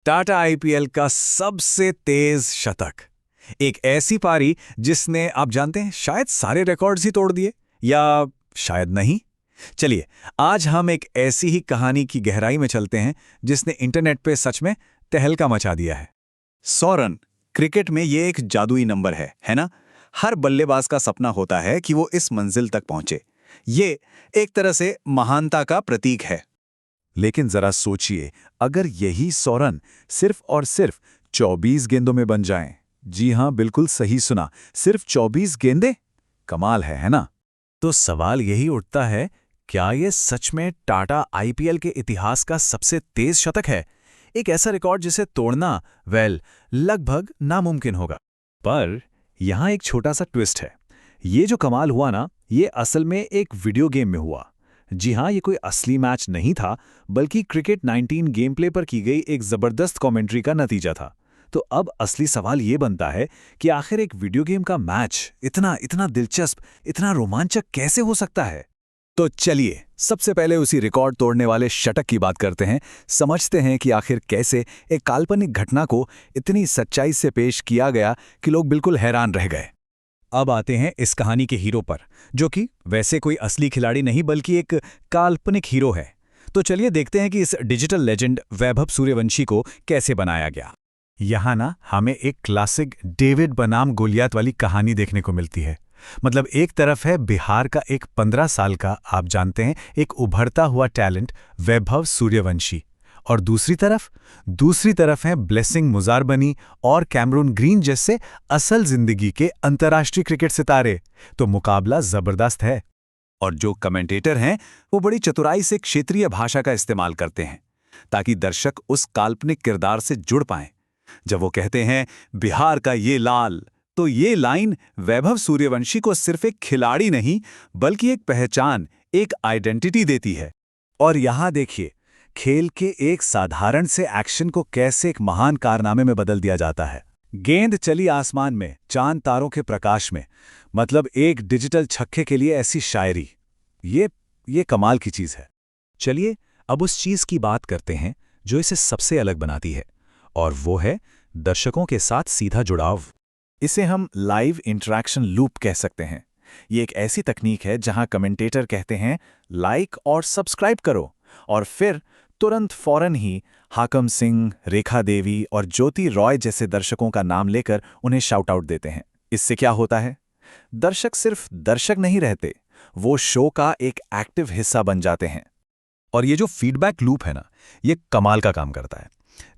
Tata IPL का सबसे तेज शतक। एक ऐसी पारी जिसने आप जानते हैं शायद सारे रिकॉर्ड्स ही तोड़ दिए, या शायद नहीं। चलिए, आज हम एक ऐसी ही कहानी की गहराई में चलते हैं जिसने इंटरनेट पे सच में तहलका मचा दिया है। 100 रन क्रिकेट में ये एक जादुई नंबर है ना? हर बल्लेबाज का सपना होता है कि वो इस मंजिल तक पहुंचे। ये एक तरह से महानता का प्रतीक है। लेकिन जरा सोचिए, अगर यही 100 रन सिर्फ और सिर्फ 24 गेंदों में बन जाएं। जी हां, बिल्कुल सही सुना, सिर्फ 24 गेंदें। कमाल है ना? तो सवाल यही उठता है, क्या ये सच में टाटा आईपीएल के इतिहास का सबसे तेज शतक है? एक ऐसा रिकॉर्ड जिसे तोड़ना लगभग नामुमकिन होगा। पर यहां एक छोटा सा ट्विस्ट है। ये जो कमाल हुआ ना, ये असल में एक वीडियो गेम में हुआ। जी हाँ, ये कोई असली मैच नहीं था, बल्कि क्रिकेट 19 गेम प्ले पर की गई एक जबरदस्त कमेंट्री का नतीजा था। तो अब असली सवाल ये बनता है कि आखिर एक वीडियो गेम का मैच इतना इतना दिलचस्प, इतना रोमांचक कैसे हो सकता है? तो चलिए, सबसे पहले उसी रिकॉर्ड तोड़ने वाले शतक की बात करते हैं, समझते हैं कि आखिर कैसे एक काल्पनिक घटना को इतनी सच्चाई से पेश किया गया कि लोग बिल्कुल हैरान रह गए। अब आते हैं इस कहानी के हीरो पर, जो कि वैसे कोई असली खिलाड़ी नहीं बल्कि एक काल्पनिक हीरो है। तो चलिए देखते हैं कि इस डिजिटल लेजेंड वैभव सूर्यवंशी को कैसे बनाया गया। यहाँ ना हमें एक क्लासिक डेविड बनाम गोलियात वाली कहानी देखने को मिलती है। मतलब एक तरफ है बिहार का एक 15 साल का, आप जानते हैं, एक उभरता हुआ टैलेंट वैभव सूर्यवंशी, और दूसरी तरफ हैं ब्लेसिंग मुजारबनी और कैमरून ग्रीन जैसे असल जिंदगी के अंतर्राष्ट्रीय क्रिकेट सितारे। तो मुकाबला जबरदस्त है। और जो कमेंटेटर हैं वो बड़ी चतुराई से क्षेत्रीय भाषा का इस्तेमाल करते हैं ताकि दर्शक उस काल्पनिक किरदार से जुड़ पाएं। जब वो कहते हैं बिहार का ये लाल, तो ये लाइन वैभव सूर्यवंशी को सिर्फ एक खिलाड़ी नहीं बल्कि एक पहचान, एक आइडेंटिटी देती है। और यहां देखिए, खेल के एक साधारण से एक्शन को कैसे एक महान कारनामे में बदल दिया जाता है। गेंद चली आसमान में चांद तारों के प्रकाश में, मतलब एक डिजिटल छक्के के लिए ऐसी शायरी। ये कमाल की चीज है। चलिए अब उस चीज की बात करते हैं जो इसे सबसे अलग बनाती है, और वो है दर्शकों के साथ सीधा जुड़ाव। इसे हम लाइव इंटरैक्शन लूप कह सकते हैं। ये एक ऐसी तकनीक है जहां कमेंटेटर कहते हैं लाइक और सब्सक्राइब करो, और फिर तुरंत फौरन ही हाकम सिंह, रेखा देवी और ज्योति रॉय जैसे दर्शकों का नाम लेकर उन्हें शाउट आउट देते हैं। इससे क्या होता है? दर्शक सिर्फ दर्शक नहीं रहते, वो शो का एक एक्टिव हिस्सा बन जाते हैं। और ये जो फीडबैक लूप है ना, ये कमाल का काम करता है।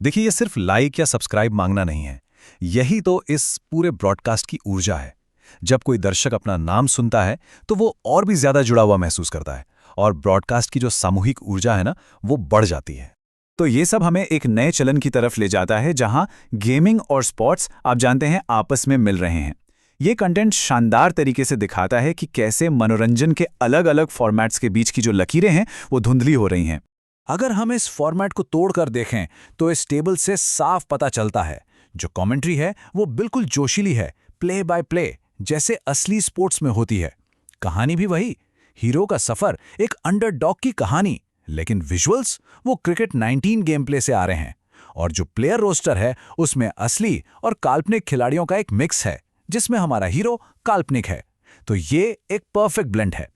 देखिए, ये सिर्फ लाइक या सब्सक्राइब मांगना नहीं है, यही तो इस पूरे ब्रॉडकास्ट की ऊर्जा है। जब कोई दर्शक अपना नाम सुनता है तो वो और भी ज्यादा जुड़ा हुआ महसूस करता है, और ब्रॉडकास्ट की जो सामूहिक ऊर्जा है ना, वो बढ़ जाती है। तो ये सब हमें एक नए चलन की तरफ ले जाता है जहां गेमिंग और स्पोर्ट्स, आप जानते हैं, आपस में मिल रहे हैं। ये कंटेंट शानदार तरीके से दिखाता है कि कैसे मनोरंजन के अलग अलग फॉर्मेट्स के बीच की जो लकीरें हैं वो धुंधली हो रही हैं। अगर हम इस फॉर्मेट को तोड़कर देखें तो इस टेबल से साफ पता चलता है, जो कमेंट्री है वो बिल्कुल जोशीली है, प्ले बाय प्ले जैसे असली स्पोर्ट्स में होती है। कहानी भी वही, हीरो का सफर, एक अंडरडॉग की कहानी, लेकिन विजुअल्स वो क्रिकेट 19 गेम प्ले से आ रहे हैं। और जो प्लेयर रोस्टर है उसमें असली और काल्पनिक खिलाड़ियों का एक मिक्स है, जिसमें हमारा हीरो काल्पनिक है। तो ये एक परफेक्ट ब्लेंड है।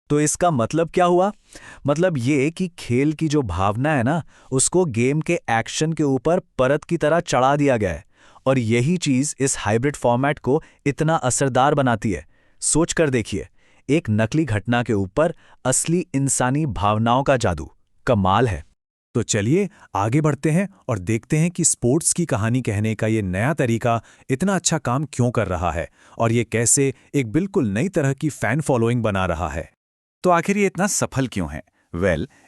तो इसका मतलब क्या हुआ? मतलब ये कि खेल की जो भावना है ना, उसको गेम के एक्शन के ऊपर परत की तरह चढ़ा दिया गया है। और यही चीज इस हाइब्रिड फॉर्मेट को इतना असरदार बनाती है। सोच कर देखिए, एक नकली घटना के ऊपर असली इंसानी भावनाओं का जादू, कमाल है। तो चलिए आगे बढ़ते हैं और देखते हैं कि स्पोर्ट्स की कहानी कहने का ये नया तरीका इतना अच्छा काम क्यों कर रहा है, और ये कैसे एक बिल्कुल नई तरह की फैन फॉलोइंग बना रहा है। तो आखिर ये इतना सफल क्यों है?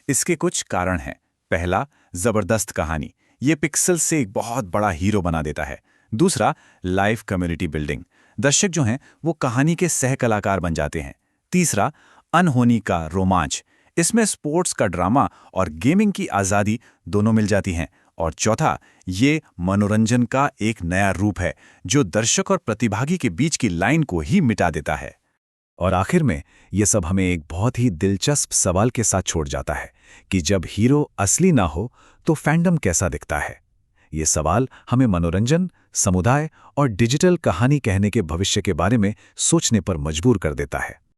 इसके कुछ कारण हैं। पहला, जबरदस्त कहानी, ये पिक्सल से एक बहुत बड़ा हीरो बना देता है। दूसरा, लाइव कम्युनिटी बिल्डिंग, दर्शक जो हैं वो कहानी के सह कलाकार बन जाते हैं। तीसरा, अनहोनी का रोमांच, इसमें स्पोर्ट्स का ड्रामा और गेमिंग की आज़ादी दोनों मिल जाती हैं। और चौथा, ये मनोरंजन का एक नया रूप है जो दर्शक और प्रतिभागी के बीच की लाइन को ही मिटा देता है। और आखिर में ये सब हमें एक बहुत ही दिलचस्प सवाल के साथ छोड़ जाता है कि जब हीरो असली ना हो तो फैंडम कैसा दिखता है? ये सवाल हमें मनोरंजन, समुदाय और डिजिटल कहानी कहने के भविष्य के बारे में सोचने पर मजबूर कर देता है।